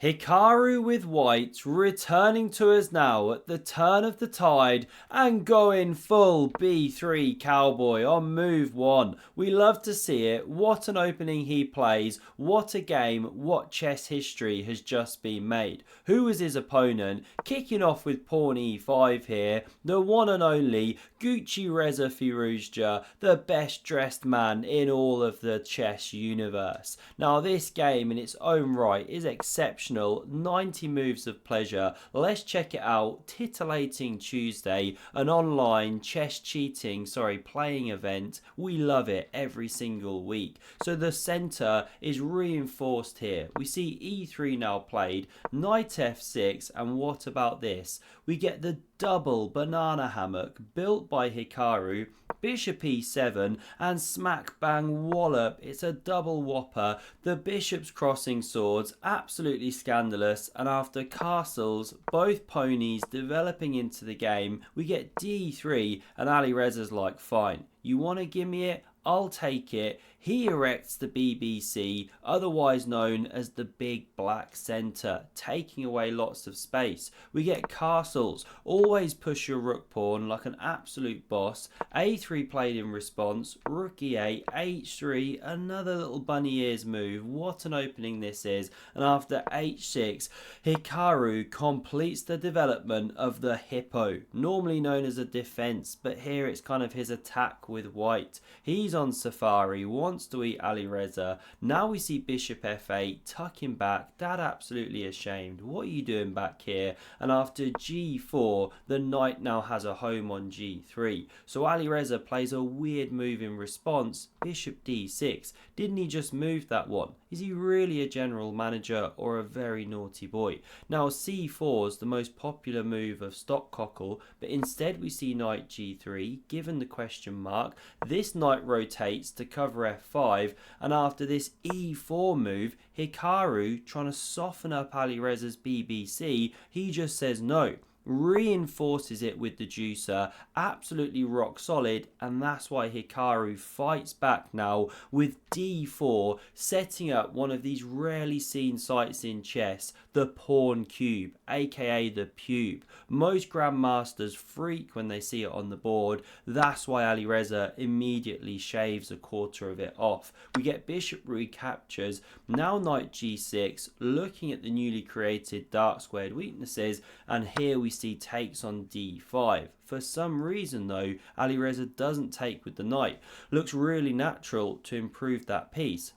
Hikaru with white returning to us now at the turn of the tide and going full B3 cowboy on move 1. We love to see it. What an opening he plays. What a game. What chess history has just been made. Who was his opponent? Kicking off with pawn E5 here. The one and only Alireza Firouzja, the best dressed man in all of the chess universe. Now this game in its own right is exceptional. 90 moves of pleasure. Let's check it out. Titillating Tuesday, an online playing event. We love it every single week. So the center is reinforced here. We see E3 now played, knight F6, and what about this? We get the double banana hammock built by Hikaru, bishop E7, and smack bang wallop. It's a double whopper. The bishops crossing swords, absolutely scandalous. And after castles, both ponies developing into the game, we get D3, and Alireza's like, fine, you want to give me it? I'll take it. He erects the BBC, otherwise known as the big black centre, taking away lots of space. We get castles, always push your rook pawn like an absolute boss. A3 played in response, rook E8, H3, another little bunny ears move. What an opening this is. And after H6, Hikaru completes the development of the hippo, normally known as a defence, but here it's kind of his attack with white. He's on safari, wants to eat Alireza. Now we see bishop f8, tucking back. Dad absolutely ashamed. What are you doing back here? And after g4, the knight now has a home on g3. So Alireza plays a weird move in response, bishop d6. Didn't he just move that one? Is he really a general manager or a very naughty boy? Now c4 is the most popular move of stock cockle, but instead we see knight g3, given the question mark. This knight rotates to cover f5, and after this e4 move, Hikaru, trying to soften up Alireza's BBC, he just says no. Reinforces it with the juicer, absolutely rock solid, and that's why Hikaru fights back now with d4, setting up one of these rarely seen sights in chess, the pawn cube, aka the pube. Most grandmasters freak when they see it on the board. That's why Alireza immediately shaves a quarter of it off. We get bishop recaptures, now knight g6, looking at the newly created dark squared weaknesses, and here we see takes on d5. For some reason though, Alireza doesn't take with the knight. Looks really natural to improve that piece.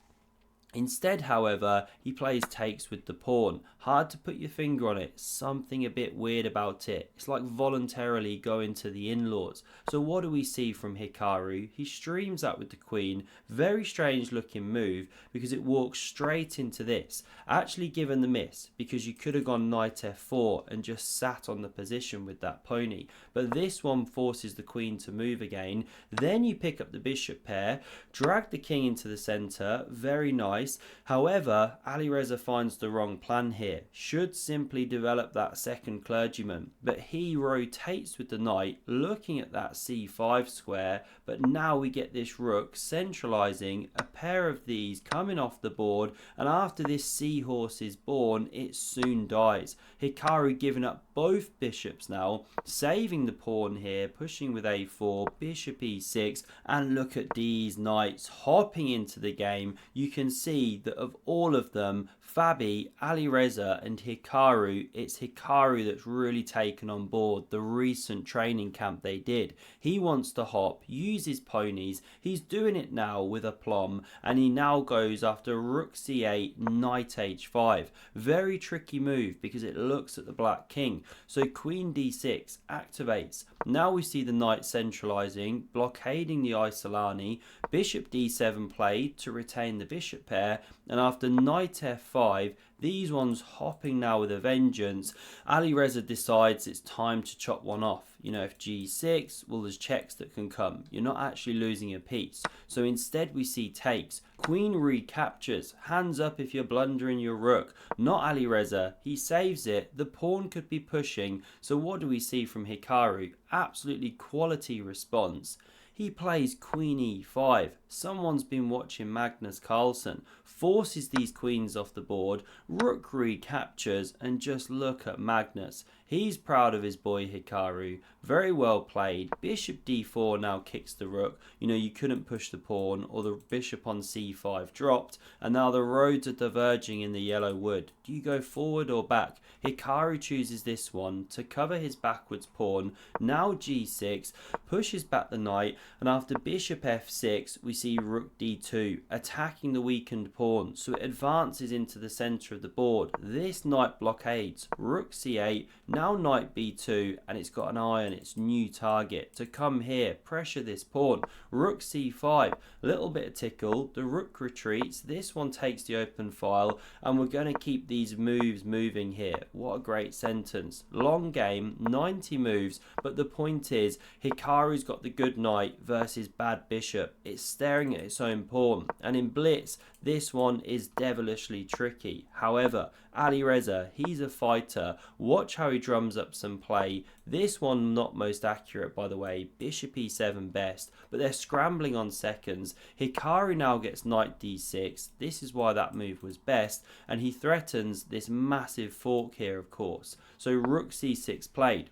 Instead, however, he plays takes with the pawn. Hard to put your finger on it. Something a bit weird about it. It's like voluntarily going to the in-laws. So what do we see from Hikaru? He streams that with the queen. Very strange looking move because it walks straight into this. Actually given the miss because you could have gone knight f4 and just sat on the position with that pony. But this one forces the queen to move again. Then you pick up the bishop pair, drag the king into the centre. Very nice. However, Alireza finds the wrong plan here. Should simply develop that second clergyman, but he rotates with the knight, looking at that c5 square, but now we get this rook centralizing, a pair of these coming off the board, and after this seahorse is born, it soon dies. Hikaru giving up both bishops now, saving the pawn here, pushing with a4, bishop e6, and look at these knights hopping into the game. You can see that of all of them, Fabi, Alireza and Hikaru, it's Hikaru that's really taken on board the recent training camp they did. He wants to hop, use his ponies, he's doing it now with aplomb, and he now goes after rook c8, knight h5. Very tricky move because it looks at the black king. So queen d6 activates. Now we see the knight centralizing, blockading the Isolani, bishop d7 played to retain the bishop pair, and after knight f5, these ones hopping now with a vengeance. Alireza decides it's time to chop one off. You know, if g6, well, there's checks that can come. You're not actually losing a piece. So instead we see takes. Queen recaptures. Hands up if you're blundering your rook. Not Alireza. He saves it. The pawn could be pushing. So what do we see from Hikaru? Absolutely quality response. He plays queen e5. Someone's been watching Magnus Carlsen. forces these queens off the board. Rook recaptures, and just look at Magnus. He's proud of his boy Hikaru. Very well played. Bishop d4 now kicks the rook. You know, you couldn't push the pawn, or the bishop on c5 dropped, and now the roads are diverging in the yellow wood. Do you go forward or back? Hikaru chooses this one to cover his backwards pawn. Now g6, pushes back the knight, and after bishop f6, we see rook d2, attacking the weakened pawn, so it advances into the centre of the board. This knight blockades. Rook c8, now knight b2, and it's got an eye on its new target to come here, pressure this pawn. Rook c5, a little bit of tickle, the rook retreats, this one takes the open file, and we're going to keep these moves moving here. What a great sentence. Long game, 90 moves, but the point is, Hikaru's got the good knight versus bad bishop. It's staring at its own pawn, and in blitz, this one is devilishly tricky. However, Alireza, he's a fighter. Watch how he drums up some play. This one not most accurate, by the way. Bishop e7 best, but they're scrambling on seconds. Hikaru now gets knight d6. This is why that move was best, and he threatens this massive fork here, of course. So rook c6 played,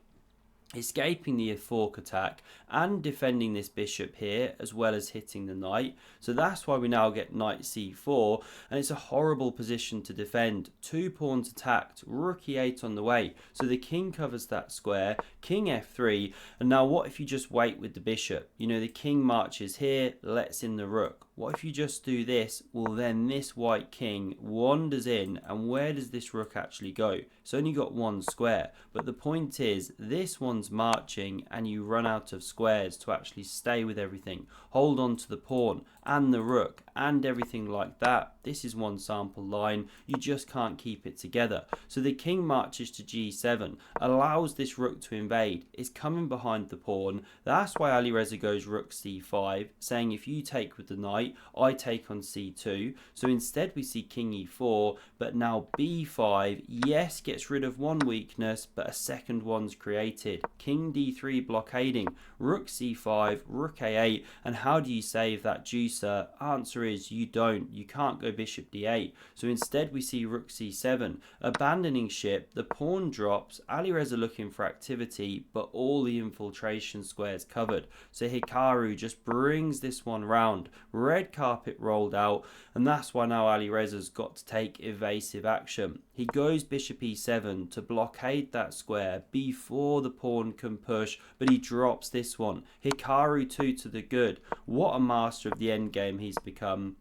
escaping the fork attack and defending this bishop here, as well as hitting the knight. So that's why we now get knight c4, and it's a horrible position to defend. Two pawns attacked, rook e8 on the way, so the king covers that square, king f3, and now what if you just wait with the bishop? You know, the king marches here, lets in the rook. What if you just do this? Well, then this white king wanders in, and where does this rook actually go? It's only got one square, but the point is, this one's marching, and you run out of squares to actually stay with everything. Hold on to the pawn, and the rook, and everything like that. This is one sample line. You just can't keep it together. So the king marches to g7, allows this rook to invade. It's coming behind the pawn. That's why Alireza goes rook c5, saying if you take with the knight, I take on c2. So instead we see king e4, but now b5, yes, gets rid of one weakness, but a second one's created. King d3 blockading, rook c5, rook a8, and how do you save that juicer? Answer is you don't. You can't go bishop d8. So instead we see rook c7, abandoning ship, the pawn drops, Alireza looking for activity, but all the infiltration squares covered. So Hikaru just brings this one round, red carpet rolled out, and that's why now Alireza's got to take evasive action. He goes bishop e7 to blockade that square before the pawn can push, but he drops this one. Hikaru 2 to the good. What a master of the endgame he's become.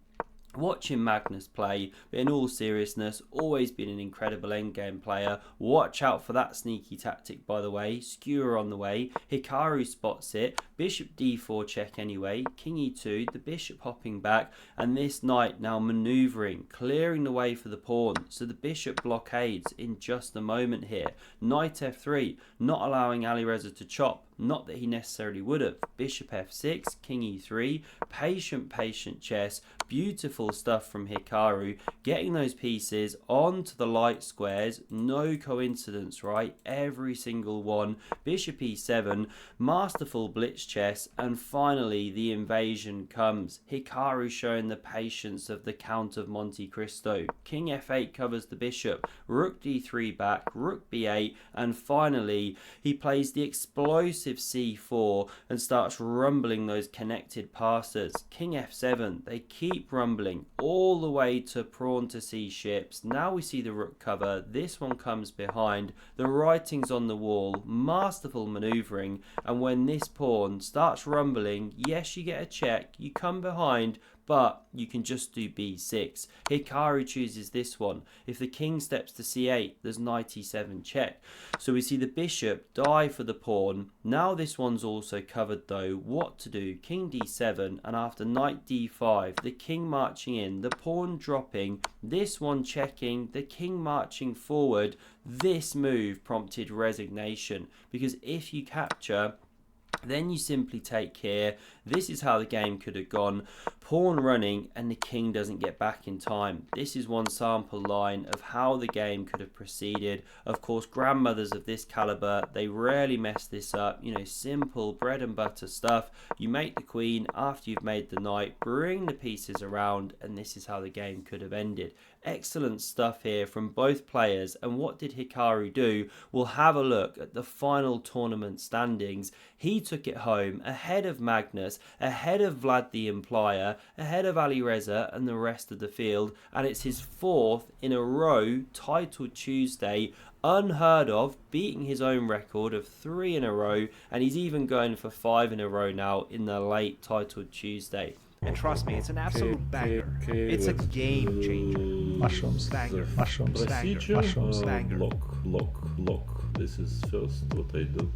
Watching Magnus play, but in all seriousness, always been an incredible endgame player. Watch out for that sneaky tactic, by the way. Skewer on the way. Hikaru spots it. Bishop d4 check anyway. King e2, the bishop hopping back, and this knight now manoeuvring, clearing the way for the pawn. So the bishop blockades in just a moment here. Knight f3, not allowing Alireza to chop. Not that he necessarily would have. Bishop f6, king e3, patient chess, beautiful stuff from Hikaru, getting those pieces onto the light squares, no coincidence, right? Every single one. Bishop e7, masterful blitz chess, and finally the invasion comes. Hikaru showing the patience of the Count of Monte Cristo. King f8 covers the bishop, rook d3 back, rook b8, and finally he plays the explosive c4 and starts rumbling those connected passes. King f7, they keep rumbling all the way to pawn to c ships. Now we see the rook cover, this one comes behind, the writing's on the wall, masterful maneuvering, and when this pawn starts rumbling, yes, you get a check, you come behind, but you can just do b6. Hikaru chooses this one. If the king steps to c8, there's knight e7 check. So we see the bishop die for the pawn. Now this one's also covered though. What to do? King d7, and after knight d5, the king marching in, the pawn dropping, this one checking, the king marching forward. This move prompted resignation, because if you capture, Then you simply take here. This is how the game could have gone. Pawn running and the king doesn't get back in time. This is one sample line of how the game could have proceeded. Of course, grandmothers of this caliber, they rarely mess this up. You know, simple bread and butter stuff. You make the queen after you've made the knight, bring the pieces around, and this is how the game could have ended. Excellent stuff here from both players. And what did Hikaru do? We'll have a look at the final tournament standings. He took it home ahead of Magnus, ahead of Vlad the Implier, ahead of Alireza and the rest of the field, and it's his 4th in a row titled Tuesday. Unheard of, beating his own record of 3 in a row, and he's even going for 5 in a row now in the late titled Tuesday. And trust me, it's an absolute banger. It's a game changer. Mushrooms. Banger. Mushrooms. Banger. Mushrooms. Banger. Lock. This is first what I do.